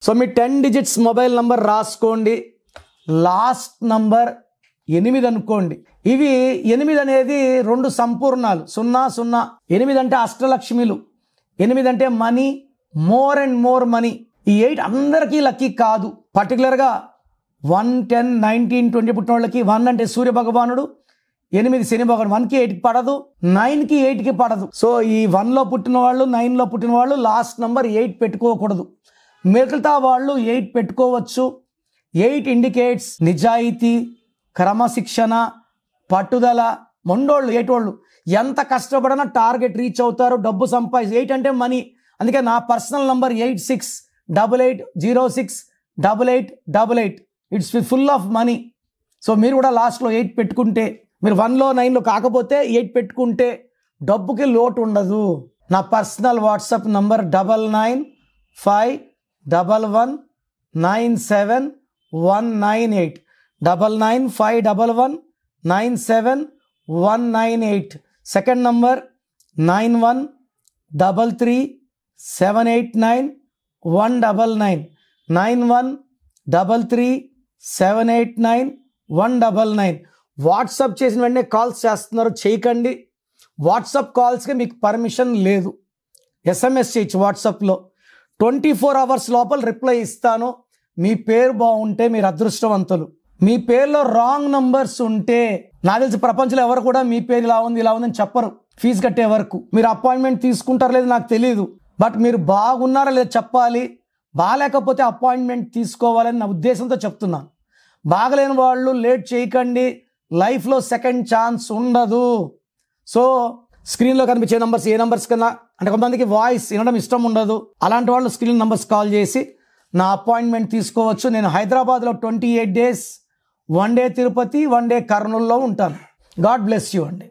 So మీ 10 digits mobile number రాసుకోండి. Last number 8 అనుకోండి. ఇవి 8 అనేది 2 సంపూర్ణాలు, 0 0. 8 అంటే అష్టలక్ష్మిలు, 8 అంటే money, more and more money. ఈ 8 అందరికీ లక్కీ కాదు. పర్టికులర్గా 1, 10, 19, 20 పుట్టిన వాళ్ళకి 1 అంటే సూర్య భగవానుడు, 8 శని భగవానుడు. 1కి 8కి పడదు, 9కి 8కి పడదు. సో ఈ 1లో పుట్టిన వాళ్ళు, 9లో పుట్టిన వాళ్ళు లాస్ట్ నంబర్ 8 పెట్టుకోకూడదు. మిగతా వాళ్ళు 8 పెట్టుకోవచ్చు. 8 ఇండికేట్స్ నిజాయితీ, క్రమశిక్షణ, పట్టుదల. మొండోళ్ళు 8 వాళ్ళు ఎంత కష్టపడినా టార్గెట్ రీచ్ అవుతారు, డబ్బు సంపాదించి. 8 అంటే మనీ. అందుకే నా personal number 8688068888. It's full of money. So మీరు కూడా లాస్ట్లో 8 పెట్టుకుంటే, మీరు 1లో 9లో కాకపోతే 8 పెట్టుకుంటే డబ్బుకి లోటు ఉండదు. నా personal WhatsApp number 9951197198. 9951197198. Second number 9133789199. 9133789199. WhatsApp చేసిన వెంటనే కాల్స్ చేస్తున్నారు, చేయకండి. వాట్సాప్ కాల్స్కి మీకు పర్మిషన్ లేదు. SMS చేయొచ్చు వాట్సాప్లో. 24 అవర్స్ లోపల రిప్లై ఇస్తాను. మీ పేరు బాగుంటే మీరు అదృష్టవంతులు. మీ పేరులో రాంగ్ నంబర్స్ ఉంటే, నాకు తెలిసి ప్రపంచంలో ఎవరు కూడా మీ పేరు ఇలా ఉంది ఇలా ఉందని చెప్పరు ఫీజు కట్టే వరకు. మీరు అపాయింట్మెంట్ తీసుకుంటారో లేదు నాకు తెలియదు, బట్ మీరు బాగున్నారా లేదా చెప్పాలి. బాగాలేకపోతే అపాయింట్మెంట్ తీసుకోవాలని నా ఉద్దేశంతో చెప్తున్నాను. బాగలేని వాళ్ళు లేట్ చేయకండి. లైఫ్లో సెకండ్ ఛాన్స్ ఉండదు. సో స్క్రీన్లో కనిపించే నంబర్స్ ఏ నంబర్స్ కన్నా, అంటే కొంతమందికి వాయిస్ వినడం ఇష్టం ఉండదు, అలాంటి వాళ్ళు స్క్రీన్ నంబర్స్ కాల్ చేసి నా అపాయింట్మెంట్ తీసుకోవచ్చు. నేను హైదరాబాద్లో 28 days, 1 day తిరుపతి, 1 day కర్నూలులో ఉంటాను. గాడ్ బ్లెస్ యూ అండి.